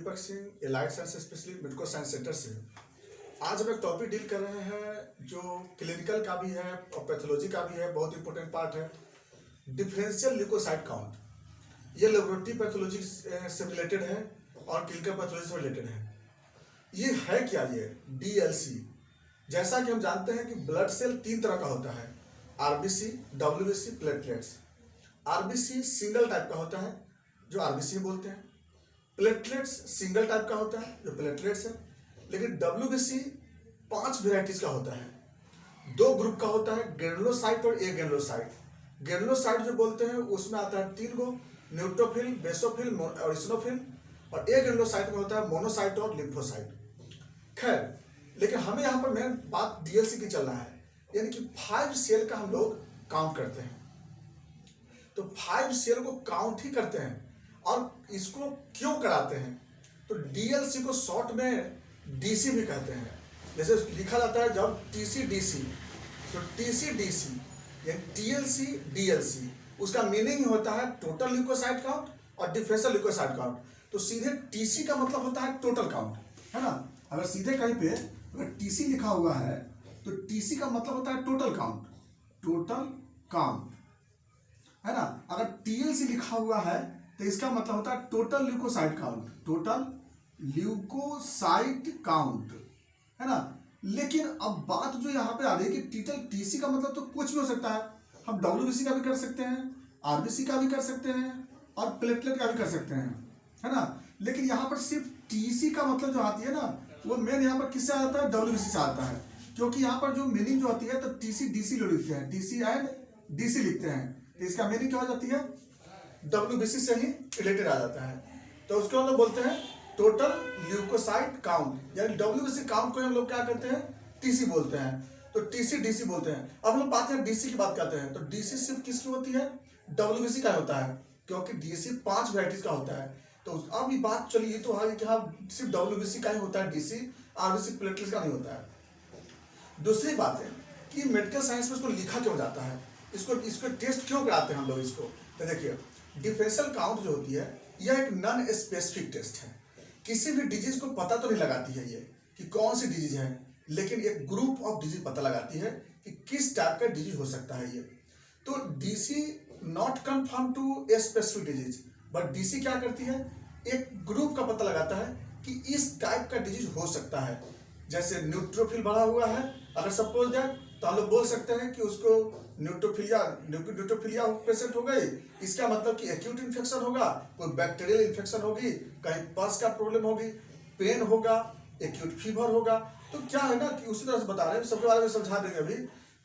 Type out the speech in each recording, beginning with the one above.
दीपक Singh allied science specialist medico science centre से। आज हम एक टॉपिक डील कर रहे हैं जो क्लिनिकल का भी है और पैथोलॉजी का भी है, बहुत इंपॉर्टेंट पार्ट है। डिफरेंशियल ल्यूकोसाइट काउंट ये लेबोरेटरी पैथोलॉजी से रिलेटेड है और क्लिनिकल पैथोलॉजी से रिलेटेड है। ये है क्या? ये डीएलसी। जैसा कि हम जानते हैं कि ब्लड सेल 3 तरह का होता है, RBC, WBC, platelets. RBC single type का होता है जो आरबीसी बोलते हैं, प्लेटलेट्स सिंगल टाइप का होता है जो प्लेटलेट्स है, लेकिन डब्ल्यूबीसी 5 वेराइटीज का होता है। 2 ग्रुप का होता है, ग्रेनुलोसाइट और एग्रेनुलोसाइट। ग्रेनुलोसाइट जो बोलते हैं उसमें आता है 3 गो, न्यूट्रोफिल, बेसोफिल और इसिनोफिल, और एग्रेनुलोसाइट में होता है मोनोसाइट और लिम्फोसाइट। खैर, लेकिन हमें यहाँ पर मेन बात डीएलसी की चलना है, यानी कि 5 सेल का हम लोग काउंट करते हैं। तो 5 सेल को काउंट ही करते हैं और इसको क्यों कराते हैं? तो डीएलसी को शॉर्ट में डीसी भी कहते हैं। जैसे लिखा जाता है जब टीसी डीसी, तो टीसी डीसी यानी टीएलसी डीएलसी, उसका मीनिंग होता है टोटल ल्यूकोसाइट काउंट और डिफरेंशियल ल्यूकोसाइट काउंट। तो सीधे टीसी का मतलब होता है टोटल काउंट, है ना। अगर सीधे कहीं पे अगर टीसी लिखा हुआ है तो टीसी का मतलब होता है टोटल काउंट, टोटल काउंट, है ना। अगर टीएलसी लिखा हुआ है तो इसका मतलब होता है total leucocyte count, total leucocyte count, है ना। लेकिन अब बात जो यहाँ पे आ रही है कि टीसी का मतलब तो कुछ भी हो सकता है। हम डब्ल्यूबीसी का भी कर सकते हैं, आरबीसी का भी कर सकते हैं और प्लेटलेट का भी कर सकते हैं, है ना। लेकिन यहाँ पर सिर्फ टीसी का मतलब जो आती है ना, वो मेन यहाँ पर किससे आता है? डब्ल्यूबीसी से आता है। क्योंकि यहाँ पर जो मीनिंग जो होती है तो टीसी डीसी लोग लिखते हैं, टीसी एंड डीसी लिखते हैं, तो इसका मीनिंग क्या हो जाती है? डब्ल्यूबीसी से ही रिलेटेड आ जाता है। तो उसको हम लोग बोलते हैं टोटल ल्यूकोसाइट काउंट, यानी डब्ल्यूबीसी काउंट को हम लोग क्या करते हैं? टीसी बोलते हैं। तो टीसी डीसी बोलते हैं। अब हम लोग बात करें डीसी की बात करते हैं, तो डीसी सिर्फ किसकी होती है? डब्ल्यूबीसी का होता है, क्योंकि डीसी 5 वेराइटीज का होता है। तो अब ये बात चली ये तो है कि हाँ सिर्फ डब्ल्यूबीसी का ही होता है, डीसी आरबीसी प्लेटलेट्स का नहीं होता है। दूसरी बात है कि मेडिकल साइंस में इसको लिखा क्यों जाता है, इसको टेस्ट क्यों कराते हैं हम लोग इसको? तो देखिए, डिफरेंशियल काउंट जो होती है यह एक नॉन स्पेसिफिक टेस्ट है। किसी भी डिजीज को पता तो नहीं लगाती है ये कि कौन सी डिजीज है, लेकिन एक ग्रुप ऑफ डिजीज पता लगाती है कि किस टाइप का डिजीज हो सकता है ये। तो DC not confirm to a specific disease, but DC क्या करती है? एक ग्रुप का पता लगाता है कि इस टाइप का डिजीज हो सकता है। जैसे न्यूट्रोफिल बढ़ा हुआ है, अगर सपोज दैट, तो हम लोग बोल सकते हैं कि उसको न्यूट्रोफिलिया पेशेंट हो गई, इसका मतलब कि एक्यूट इन्फेक्शन होगा, कोई बैक्टीरियल इन्फेक्शन होगी, कहीं पस का प्रॉब्लम होगी, पेन होगा, एक्यूट फीवर होगा। तो क्या है ना कि उसी तरह से बता रहे हैं, सबके बारे में समझा देंगे अभी।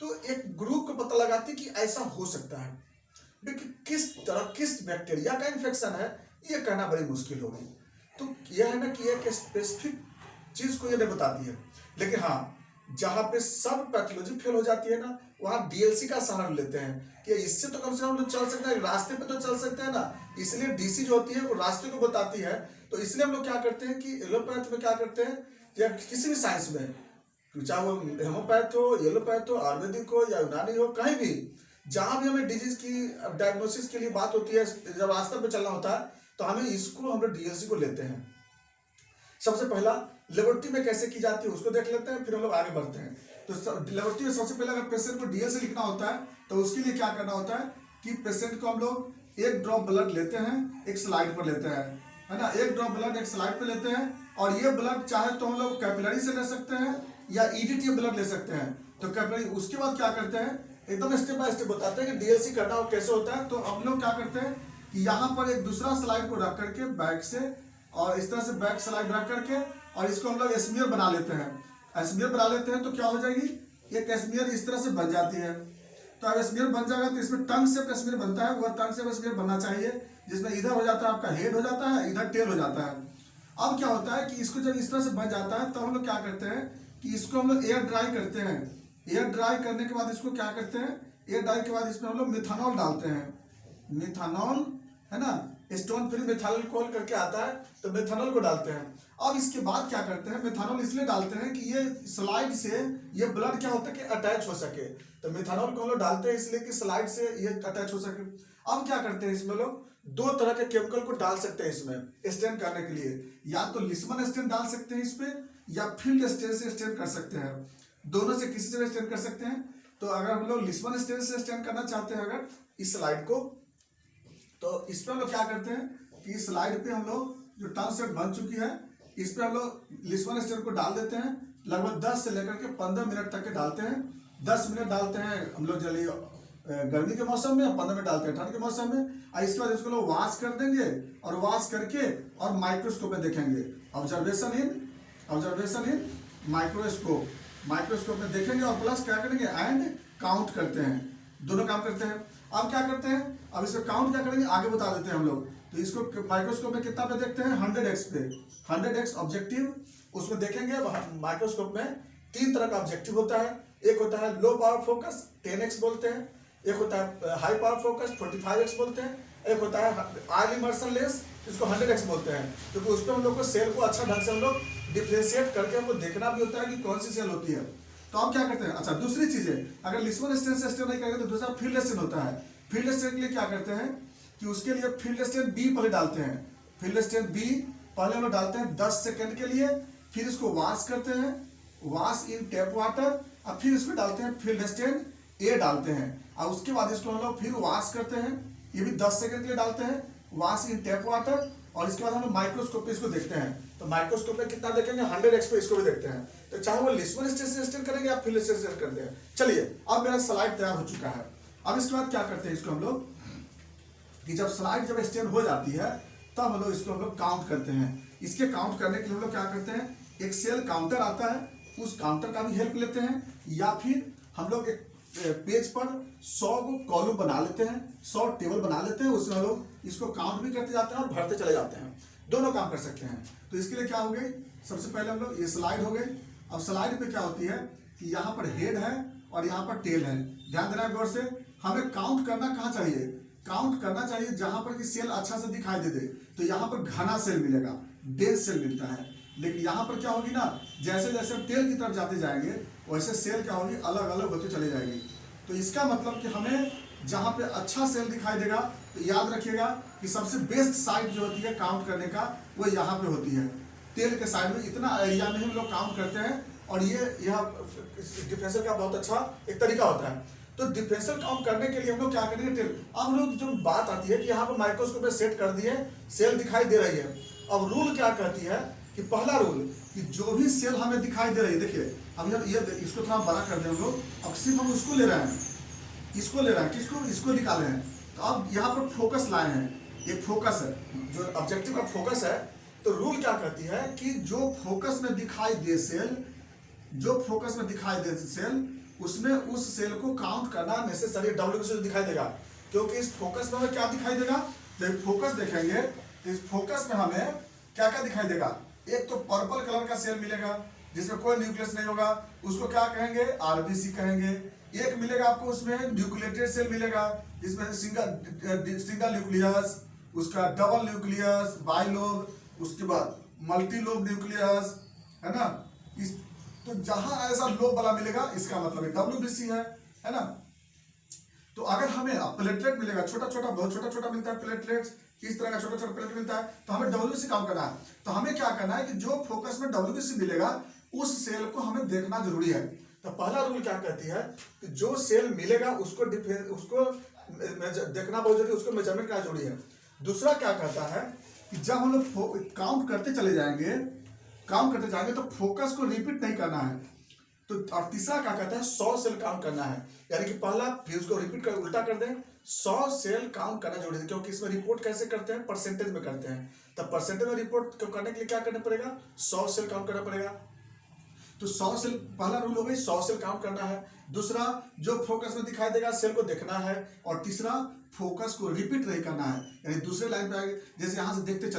तो एक ग्रुप को पता लगाती कि ऐसा हो सकता है, लेकिन किस तरह किस बैक्टीरिया का इन्फेक्शन है ये कहना बड़ी मुश्किल होगी। तो यह है ना कि एक स्पेसिफिक चीज को ये नहीं बताती है। लेकिन हाँ, जहां पे सब पैथोलॉजी फेल हो जाती है ना, वहां डीएलसी का सहारा लेते हैं कि इससे तो कम से कम चल सकते हैं, रास्ते पे तो चल सकते हैं ना। इसलिए डीसी जो होती है वो रास्ते को बताती है। तो इसलिए हम लोग क्या करते हैं कि एलोपैथ में क्या करते हैं, या किसी भी साइंस में, चाहे वो हेमोपैथ हो, एलोपैथ हो, आयुर्वेदिक हो या यूनानी हो, कहीं भी जहां भी हमें डिजीज की डायग्नोसिस के लिए बात होती है, जब रास्ते पे चलना होता है, तो हमें इसको हम लोग डीएलसी को लेते हैं। सबसे पहला लेबोरेटरी में कैसे की जाती है उसको देख लेते हैं, फिर हम लोग आगे बढ़ते हैं। तो लेबोरेटरी में सबसे पहले अगर पेशेंट को डीएलसी लिखना होता है तो उसके लिए क्या करना होता है कि पेशेंट को हम लोग 1 ड्रॉप ब्लड लेते हैं, एक स्लाइड पर लेते हैं, है ना। 1 ड्रॉप ब्लड एक स्लाइड पर लेते हैं, और ये ब्लड चाहे तो हम लोग कैपिलरी से ले सकते हैं या ईडीटी ब्लड ले सकते हैं। तो कैपिलरी, उसके बाद क्या करते हैं, एकदम स्टेप बाय स्टेप बताते हैं कि डीएलसी करना हो कैसे होता है। तो हम लोग क्या करते हैं कि यहाँ पर एक दूसरा स्लाइड को रख करके बैक से, और इस तरह से बैक स्लाइड रख करके, और इसको हम लोग स्मीयर बना लेते हैं। स्मीयर बना लेते हैं तो क्या हो जाएगी, एक स्मीयर इस तरह से बन जाती है। तो अब स्मीयर बन जाएगा तो इसमें टंग से स्मीयर बनता है, वह टंग से स्मीयर बनना चाहिए, जिसमें इधर हो जाता है आपका हेड हो जाता है, इधर टेल हो जाता है। अब क्या होता है कि इसको जब इस तरह से बन जाता है तो हम लोग क्या करते हैं कि इसको हम लोग एयर ड्राई करते हैं। एयर ड्राई करने के बाद इसको क्या करते हैं, एयर ड्राई के बाद इसमें हम लोग मिथानॉल डालते हैं, मिथानॉल, है ना। स्टोन फ्री मिथाइल करके आता है, तो मिथानॉल को डालते हैं। अब इसके बाद क्या करते हैं, मिथानॉल इसलिए डालते हैं कि ये स्लाइड से ये ब्लड क्या होता है कि अटैच हो सके। तो मिथानॉल को हम लोग डालते हैं इसलिए कि स्लाइड से ये अटैच हो सके। अब क्या करते हैं इसमें लोग दो तरह के केमिकल को डाल सकते हैं इसमें स्टेन करने के लिए, या तो लिस्मन स्टेन डाल सकते हैं इस पे, या फील्ड स्टेन से स्टेन कर सकते हैं। दोनों से किसी से भी स्टेन कर सकते हैं। तो अगर हम लोग लिस्मन स्टेन से स्टेन करना चाहते हैं अगर इस स्लाइड को, तो इस पे हम लोग क्या करते हैं कि इस स्लाइड पे हम लोग जो टर्म सेट बन चुकी है इस पे हम लोग लिस्मन स्टेन को डाल देते हैं। लगभग 10 से लेकर के 15 मिनट तक के डालते हैं। 10 मिनट डालते हैं हम लोग जल्दी गर्मी के मौसम में, 15 मिनट डालते हैं ठंड के मौसम में। और इसके बाद इसको लोग वॉश कर देंगे, और वॉश करके और माइक्रोस्कोप में देखेंगे। ऑब्जर्वेशन इन माइक्रोस्कोप में देखेंगे, और प्लस क्या करेंगे एंड काउंट करते हैं। दोनों काम करते हैं। अब क्या करते हैं, अब इसको काउंट क्या करेंगे आगे बता देते हैं हम लोग। तो इसको माइक्रोस्कोप में कितना पे देखते हैं 100x पे, 100x ऑब्जेक्टिव उसमें देखेंगे। माइक्रोस्कोप में 3 तरह का ऑब्जेक्टिव होता है। एक होता है लो पावर फोकस 10x बोलते हैं, एक होता है हाई पावर फोकस 45x बोलते हैं, एक होता है ऑयल इमर्शन लेंस इसको 100x बोलते हैं। क्योंकि उस पर हम लोग को सेल को अच्छा ढंग से हम लोग डिफ्रेंशिएट करके हमको देखना भी होता है कि कौन सी सेल होती है। तो अब क्या करते हैं, अच्छा दूसरी चीज है, अगर लिस्मन स्टेन से स्टेन नहीं करेंगे तो दूसरा फील्ड स्टेन होता है। फील्ड स्टेन के लिए क्या करते हैं कि उसके लिए फील्ड स्टेन बी पहले डालते हैं। फील्ड स्टेन बी पहले हम लोग डालते हैं 10 सेकंड के लिए, फिर इसको वॉश करते हैं, वॉश इन टैप वाटर, और फिर इसको डालते हैं फील्ड स्टेन ए डालते हैं। और उसके बाद इसको हम लोग फिर वॉश करते हैं, ये भी 10 सेकंड के लिए डालते हैं, वॉश इन टैप वाटर। और इसके बाद हम लोग माइक्रोस्कोप पे इसको देखते हैं। तो माइक्रोस्कोप में कितना देखेंगे 100x पे इसको भी देखते हैं। तो चाहे वो लिस्मन स्टेन से स्टेन करेंगे या फील्ड स्टेन से करते हैं। चलिए अब मेरा स्लाइड तैयार हो चुका है। अब इसके बाद क्या करते हैं इसको हम लोग कि जब स्लाइड जब स्टेन हो जाती है तब हम लोग इसको हम लोग काउंट करते हैं। इसके काउंट करने के लिए हम लोग क्या करते हैं, एक सेल काउंटर आता है, उस काउंटर का भी हेल्प लेते हैं, या फिर हम लोग एक पेज पर 100 कॉलम बना लेते हैं, 100 टेबल बना लेते हैं, उसमें हम लोग इसको काउंट भी करते जाते हैं और भरते चले जाते हैं। दोनों काम कर सकते हैं। तो इसके लिए क्या हो गई, सबसे पहले हम लोग ये स्लाइड हो गई। अब स्लाइड पे क्या होती है कि यहाँ पर हेड है और यहाँ पर टेल है। ध्यान देना गौर से, हमें काउंट करना कहाँ चाहिए, काउंट करना चाहिए जहां पर कि सेल अच्छा से दिखाई दे दे। तो यहाँ पर घना सेल मिलेगा, डेंस सेल मिलता है। लेकिन यहाँ पर क्या होगी ना, जैसे जैसे हम टेल की तरफ जाते जाएंगे वैसे सेल क्या होगी अलग अलग होते चले जाएंगी। तो इसका मतलब कि हमें जहाँ पे अच्छा सेल दिखाई देगा तो याद रखिएगा कि सबसे बेस्ट साइड जो होती है काउंट करने का वो यहाँ पे होती है। टेल के साइड में इतना एरिया में हम लोग काउंट करते हैं, और ये यहाँ डिफरेंशियल का बहुत अच्छा एक तरीका होता है। तो डिफरेंशियल काउंट करने के लिए हम लोग क्या करेंगे टेल। अब हम लोग जो बात आती है कि यहाँ पर माइक्रोस्कोप में सेट कर दिए, सेल दिखाई दे रही है। अब रूल क्या कहती है कि पहला रूल कि जो भी सेल हमें दिखाई दे रही है, देखिए अब ये इसको थोड़ा बड़ा कर दें हम लोग, अब सिर्फ हम उसको ले रहे हैं, इसको ले रहे हैं, किसको, इसको निकाले हैं। तो अब यहाँ पर फोकस लाए हैं, ये फोकस है, जो ऑब्जेक्टिव का फोकस है। तो रूल क्या कहती है कि जो फोकस में दिखाई दे सेल, जो फोकस में दिखाई दे सेल, उसमें उस सेल को काउंट करना नेसेसरी। डब्ल्यू से दिखाई देगा, क्योंकि इस फोकस में हमें क्या दिखाई देगा, जब फोकस देखेंगे तो इस फोकस में हमें क्या क्या दिखाई देगा। एक तो पर्पल कलर का सेल मिलेगा जिसमें कोई न्यूक्लियस नहीं होगा, उसको क्या कहेंगे, आरबीसी कहेंगे। एक मिलेगा आपको उसमें न्यूक्लिएटेड सेल मिलेगा जिसमें सिंगल न्यूक्लियस, उसका डबल न्यूक्लियस, बाइलोब, उसके बाद मल्टीलोब न्यूक्लियस, है ना। इस तो जहां ऐसा लोब वाला मिलेगा इसका मतलब डब्ल्यूबीसी है ना। तो अगर हमें प्लेटलेट मिलेगा, छोटा छोटा बहुत छोटा छोटा मिलता है प्लेटलेट्स, इस तरह का छोटा छोटा प्लेटलेट मिलता है, तो हमें डब्ल्यूबीसी काउंट करना है। तो हमें क्या करना है कि जो फोकस में डब्ल्यूबीसी मिलेगा उस सेल को हमें देखना जरूरी है। तो पहला रूल क्या कहती है कि जो सेल मिलेगा उसको देखना बहुत जरूरी, उसको मेजरमेंट करना जरूरी है। दूसरा क्या कहता है कि जब हम लोग काउंट करते चले जाएंगे, तो फोकस को रिपीट नहीं करना है। तो और तीसरा क्या कहता है 100 सेल काउंट करना है, यानी कि पहला फिर उसको रिपीट कर उल्टा कर दें, 100 सेल काउंट करना जरूरी है। क्योंकि इसमें रिपोर्ट कैसे करते हैं, परसेंटेज में करते हैं। तो परसेंटेज में रिपोर्ट करने के लिए क्या करना पड़ेगा, 100 सेल काउंट करना पड़ेगा। तो 100 सेल पहला रूल हो गई, 100 सेल काउंट करना है। दूसरा जो फोकस में दिखाई देगा सेल को देखना है, और तीसरा फोकस को रिपीट नहीं करना है, यानी दूसरे लाइन पे आगे जैसे यहाँ से देखते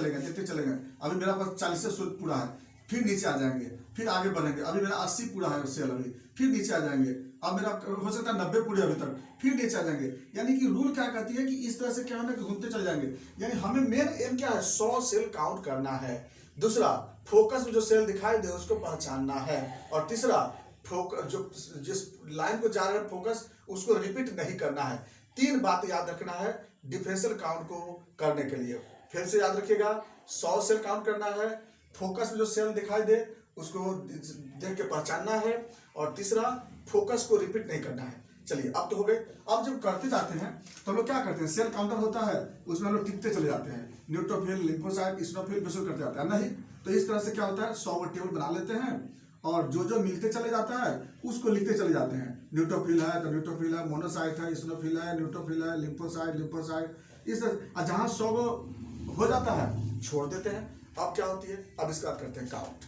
चलेंगे। अभी मेरा पास 40 से पूरा है, फिर नीचे आ जाएंगे, फिर आगे बढ़ेंगे। अभी मेरा 80 पूरा है सेल, अभी फिर नीचे आ जाएंगे। अब मेरा हो सकता है 90 पूरे अभी तक, फिर नीचे आ जाएंगे। यानी कि रूल क्या कहती है कि इस तरह से क्या होना कि घूमते चले जाएंगे। यानी हमें मेन एम क्या है, 100 सेल काउंट करना है। दूसरा फोकस में जो सेल दिखाई दे उसको पहचानना है, और तीसरा जो जिस लाइन को जा रहे हैं फोकस उसको रिपीट नहीं करना है। 3 बात याद रखना है डिफरेंशियल काउंट को करने के लिए। फिर से याद रखिएगा, 100 सेल काउंट करना है, फोकस में जो सेल दिखाई दे उसको देख के पहचानना है, और तीसरा फोकस को रिपीट नहीं करना है। चलिए अब तो हो गए। अब जब करते जाते हैं तो हम लोग क्या करते हैं, सेल काउंटर होता है उसमें हम लोग टिकते चले जाते हैं, न्यूट्रोफिल, लिम्फोसाइट, इसिनोफिल, बेसोफिल करते जाते हैं, नहीं तो इस तरह से क्या होता है 100 टेबल बना लेते हैं, और जो जो मिलते चले जाता है उसको लिखते चले जाते हैं। न्यूट्रोफिल है तो न्यूट्रोफिल है, मोनोसाइट है, इसिनोफिल है, न्यूट्रोफिल है, लिम्फोसाइट, लिम्फोसाइट, इस तरह जहाँ 100 हो जाता है छोड़ देते हैं। अब क्या होती है, अब इसका करते हैं काउंट।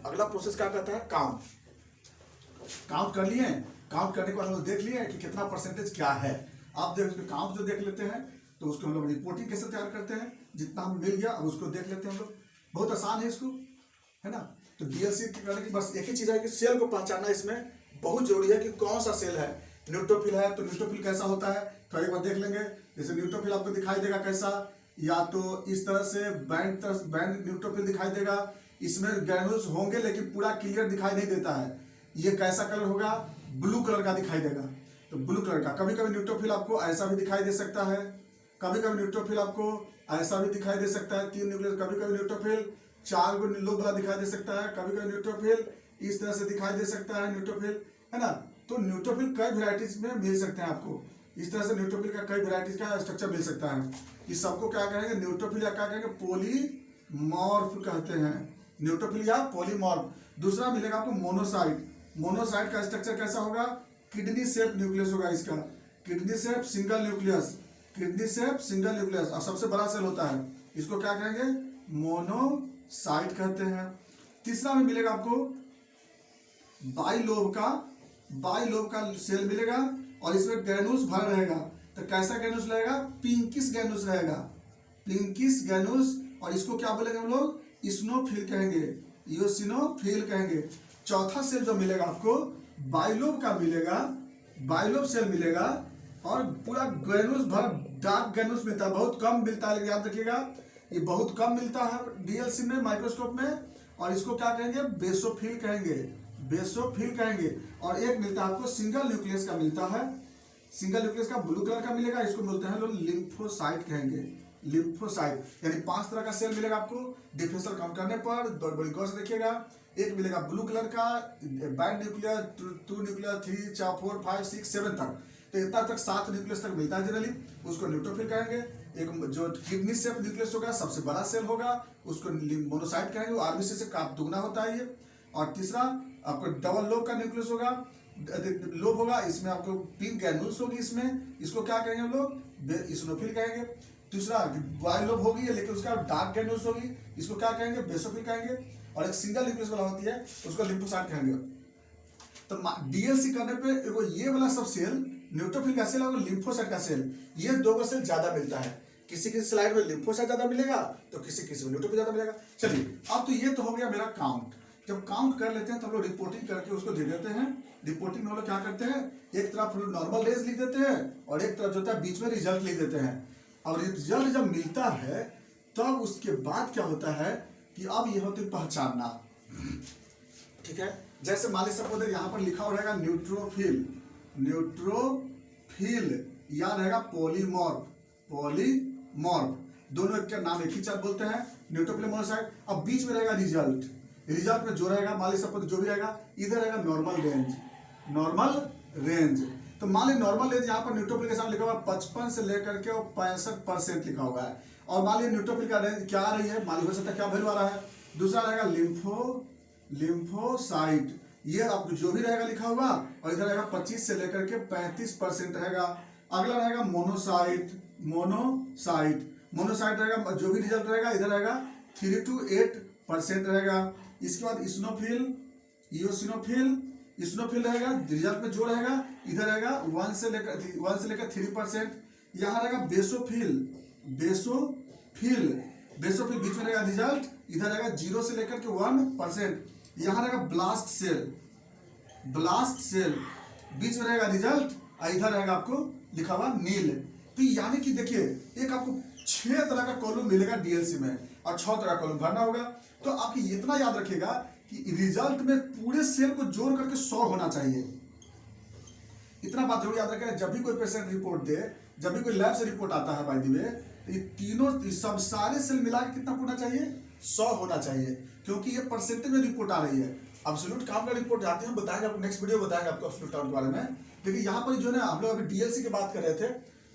अगला प्रोसेस क्या करता है, काउंट। काउंट कर लिए, काउंट करने के बाद हम लोग देख लिए कि कितना परसेंटेज क्या है। आप देख काउंट जो देख लेते हैं तो उसको हम लोग रिपोर्टिंग कैसे तैयार करते हैं, जितना हमें मिल गया अब उसको देख लेते हैं हम लोग। बहुत आसान है इसको, है ना। तो डीएलसी करने की बस एक ही चीज है कि सेल को पहचानना इसमें बहुत जरूरी है कि कौन सा सेल है। न्यूट्रोफिल है तो न्यूट्रोफिल कैसा होता है तो एक बार देख लेंगे। जैसे न्यूट्रोफिल आपको दिखाई देगा कैसा, या तो इस तरह से बैंड न्यूट्रोफिल दिखाई देगा, इसमें ग्रैन्यूल्स होंगे लेकिन पूरा क्लियर दिखाई नहीं देता है। ये कैसा कलर होगा, ब्लू कलर का दिखाई देगा, तो ब्लू कलर का। कभी कभी न्यूट्रोफिल आपको ऐसा भी दिखाई दे सकता है, कभी कभी न्यूट्रोफिल आपको ऐसा भी दिखाई दे सकता है, 3 न्यूक्लियस। कभी कभी न्यूट्रोफिल 4 गो लोब वाला दिखाई दे सकता है, कभी कभी न्यूट्रोफिल इस तरह से दिखाई दे सकता है न्यूट्रोफिल, है ना। तो न्यूट्रोफिल कई वेराइटीज में मिल सकते हैं आपको, इस तरह से न्यूट्रोफिल का कई वेराइटीज का स्ट्रक्चर मिल सकता है। इस सबको क्या कहेंगे, न्यूट्रोफिल या क्या कहेंगे, पॉलीमॉर्फ कहते हैं, न्यूट्रोफिल या पॉलीमॉर्फ। दूसरा मिलेगा आपको मोनोसाइट। मोनोसाइट का स्ट्रक्चर कैसा होगा, किडनी शेप न्यूक्लियस होगा इसका, kidney shape single nucleus, kidney shape single nucleus, और सबसे बड़ा सेल होता है, इसको क्या कहेंगे, मोनोसाइट कहते हैं। तीसरा में मिलेगा आपको बाइलोब का सेल मिलेगा, और इसमें ग्रैन्यूल्स भर रहेगा। तो कैसा ग्रैन्यूल्स रहेगा, पिंकिश ग्रैन्यूल्स रहेगा, पिंकिश ग्रैन्यूल्स, और इसको क्या बोलेंगे हम लोग, इसिनोफिल कहेंगे, इओसिनोफिल कहेंगे। चौथा सेल जो मिलेगा आपको बाइलोब का मिलेगा, बाइलोब सेल मिलेगा, और पूरा ग्रैन्यूल्स भर डार्क ग्रैन्यूल्स मिलता है, बहुत कम मिलता है, याद रखिएगा ये बहुत कम मिलता है डीएलसी में, माइक्रोस्कोप में। और इसको क्या कहेंगे, बेसोफिल कहेंगे, बेसोफिल कहेंगे। और एक मिलता है आपको सिंगल न्यूक्लियस का मिलता है, सिंगल न्यूक्लियस का ब्लू कलर का मिलेगा, इसको बोलते हैं लोग लिम्फोसाइट कहेंगे, लिम्फोसाइट। यानी 5 तरह का सेल मिलेगा आपको डिफरेंशियल काउंट करने पर, बड़ी गौर से देखिएगा। एक मिलेगा ब्लू कलर का बैंड न्यूक्लियर, 2 न्यूक्लियर, 3, 4, 5, 6, 7 तक, तो इतना तक 7 न्यूक्लियस तक मिलता है जनरली, उसको न्यूट्रोफिल कहेंगे। एक जो किडनी शेप न्यूक्लियस होगा, सबसे बड़ा सेल होगा, उसको मोनोसाइट कहेंगे, वो आरबीसी से काफी दुगना होता है ये। और तीसरा आपको डबल लोब का न्यूक्लियस होगा, लोब होगा, इसमें आपको पिंक ग्रैन्यूल्स होगी इसमें, इसको क्या कहेंगे हम लोग, इसिनोफिल कहेंगे। दूसरा बाइलोब होगी लेकिन उसका डार्क ग्रैन्यूल्स होगी, इसको क्या कहेंगे, बेसोफिल कहेंगे। और एक सिंगल न्यूक्लियस वाला होती है उसको लिम्फोसाइट कहेंगे। तो डीएलसी करने पे एगो ये वाला सब सेल, न्यूट्रोफिल का सेल और लिम्फोसाइट का सेल, ये 2 सेल ज्यादा मिलता है। किसी किसी स्लाइड में लिम्फोसाइट ज्यादा मिलेगा तो किसी किसी में न्यूट्रोफिल ज्यादा मिलेगा। चलिए अब तो ये तो हो गया मेरा काउंट। जब काउंट कर लेते हैं तो हम लोग रिपोर्टिंग करके उसको दे देते हैं। रिपोर्टिंग में हम लोग क्या करते हैं, एक तरफ नॉर्मल रेज लिख देते हैं और एक तरफ जो होता है बीच में रिजल्ट लिख देते हैं। और रिजल्ट जब मिलता है तब उसके बाद क्या होता है कि अब ये होती है पहचानना, ठीक है। जैसे मान लीजिए सपोज यहाँ पर लिखा हो रहेगा न्यूट्रोफिल, न्यूट्रोफिल, या रहेगा पॉलीमॉर्फ, पॉलीमॉर्फ, दोनों एक के नाम एक ही चार बोलते हैं, न्यूट्रोफिल मोनोसाइट। अब बीच में रहेगा रिजल्ट, रिजल्ट में जो रहेगा मान लीजिए सपोज जो भी रहेगा, इधर रहेगा नॉर्मल रेंज, नॉर्मल रेंज। तो मान लीजिए नॉर्मल रेंज यहाँ पर न्यूट्रोफिल के साथ लिखा हुआ 55 से लेकर के 65% लिखा हुआ है। और मान लीजिए न्यूट्रोफिल का रेंज क्या आ रही है, मान लीजिए हो सकता है क्या वैल्यू आ रहा है। दूसरा रहेगा लिम्फोसाइट, ये आपको जो भी रहेगा लिखा हुआ, और इधर रहेगा 25 से लेकर के 35% रहेगा। अगला रहेगा मोनोसाइट, मोनोसाइट, मोनोसाइट रहेगा, जो भी रिजल्ट रहेगा इधर रहेगा 3 to 8% रहेगा। इसके बाद इसिनोफिल, इओसिनोफिल, इसिनोफिल रहेगा, रिजल्ट में जो रहेगा इधर रहेगा 1 से लेकर 3%। यहाँ रहेगा बेसोफिल, बेसोफिल, बेसोफिल बीच में रहेगा रिजल्ट, इधर रहेगा 0 से लेकर के 1%। यहाँ रहेगा ब्लास्ट सेल, ब्लास्ट सेल, बीच में रहेगा रिजल्ट, इधर रहेगा आपको लिखा हुआ नील। तो यानी कि देखिए एक आपको 6 तरह का कॉलम मिलेगा डीएलसी में और 6 तरह का कॉलम भरना होगा। तो आप इतना याद रखिएगा कि रिजल्ट में पूरे सेल को जोड़ करके 100 होना चाहिए। इतना बात जरूर याद रखें, जब भी कोई पेशेंट रिपोर्ट दे, जब भी कोई लैब से रिपोर्ट आता है बाय द वे, तो ये तीनों सब सारे सेल मिला के कितना होना चाहिए, 100 होना चाहिए, क्योंकि ये परसेंटेज में रिपोर्ट आ रही है। एब्सोल्यूट काउंट का रिपोर्ट जाती है, हम बताएंगे आपको, नेक्स्ट वीडियो बताएंगे आपको एब्सोल्यूट काउंट के बारे में। लेकिन यहाँ पर जो है ना, हम लोग अभी डीएलसी की बात कर रहे थे,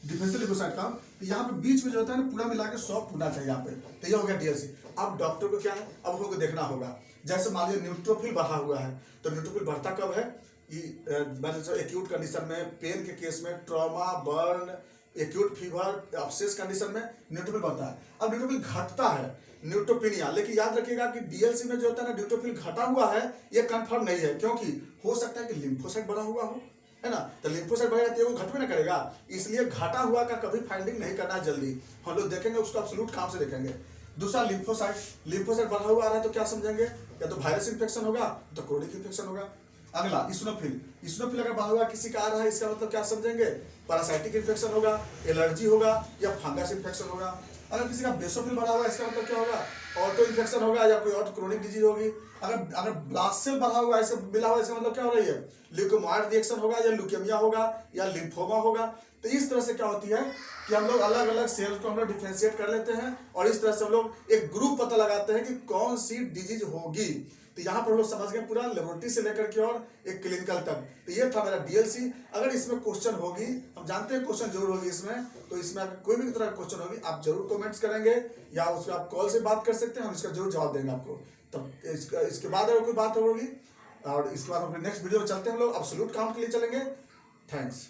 डिफरेंशियल ल्यूकोसाइट काउंट, तो यहाँ पे बीच में जो होता है ना, पूरा मिला के 100 होना चाहिए यहाँ पे। तो ये हो गया डीएलसी। अब डॉक्टर को क्या है, अब हमको देखना होगा, जैसे मान लीजिए न्यूट्रोफिल बढ़ा हुआ है, तो न्यूट्रोफिल बढ़ता कब है, एक्यूट कंडीशन में, पेन के केस में, trauma, burn, acute fever, abscess condition में न्यूट्रोफिल बढ़ता है। अब न्यूट्रोफिल घटता है, न्यूट्रोपिनिया, लेकिन याद रखिएगा कि डीएलसी में जो होता है ना, न्यूट्रोफिल घटा हुआ है, ये कंफर्म नहीं है, क्योंकि हो सकता है कि लिम्फोसाइट बढ़ा हुआ हो, है ना, तो लिम्फोसाइट बढ़ेगा तो वो घट भी ना करेगा, इसलिए घटा हुआ का कभी फाइंडिंग नहीं करना जल्दी, हम लोग देखेंगे उसको एब्सोल्यूट काम से देखेंगे। दूसरा लिम्फोसाइट बढ़ा हुआ आ रहा है तो क्या समझेंगे, या तो वायरस इंफेक्शन होगा, तो क्रोनिक इंफेक्शन होगा। अगला इस्नोफिल अगर बढ़ा हुआ किसी का आ रहा है, इसका मतलब क्या समझेंगे, पैरासाइटिक इंफेक्शन होगा, एलर्जी होगा, या फंगस इंफेक्शन होगा। अगर किसी का बेसोफिल बढ़ा हुआ है, इसका मतलब क्या होगा, ऑटो इन्फेक्शन होगा, या कोई और क्रोनिक डिजीज होगी। अगर ब्लास्ट सेल बढ़ा हुआ है, इसका मिला हुआ है, इसका मतलब क्या हो रही है, ल्यूकोमाइड रिएक्शन होगा, या ल्यूकेमिया होगा, या लिम्फोमा होगा। तो इस तरह से क्या होती है कि हम लोग अलग अलग सेल्स को हम लोग डिफरेंशिएट कर लेते हैं, और इस तरह से हम लोग एक ग्रुप पता लगाते हैं कि कौन सी डिजीज होगी। तो यहाँ पर हम लोग समझ गए पूरा लेबोरेटरी से लेकर के और एक क्लिनिकल तक। तो ये था मेरा डीएलसी। अगर इसमें क्वेश्चन होगी, हम जानते हैं क्वेश्चन जरूर होगी इसमें, तो इसमें अगर कोई भी तरह का क्वेश्चन होगी, आप जरूर कमेंट्स करेंगे, या उसको आप कॉल से बात कर सकते हैं, हम इसका जरूर जवाब देंगे आपको। तब इसके बाद अगर कोई बात होगी, और इसके बाद हम नेक्स्ट वीडियो में चलते हैं, हम लोग एब्सोल्यूट काउंट के लिए चलेंगे। थैंक्स।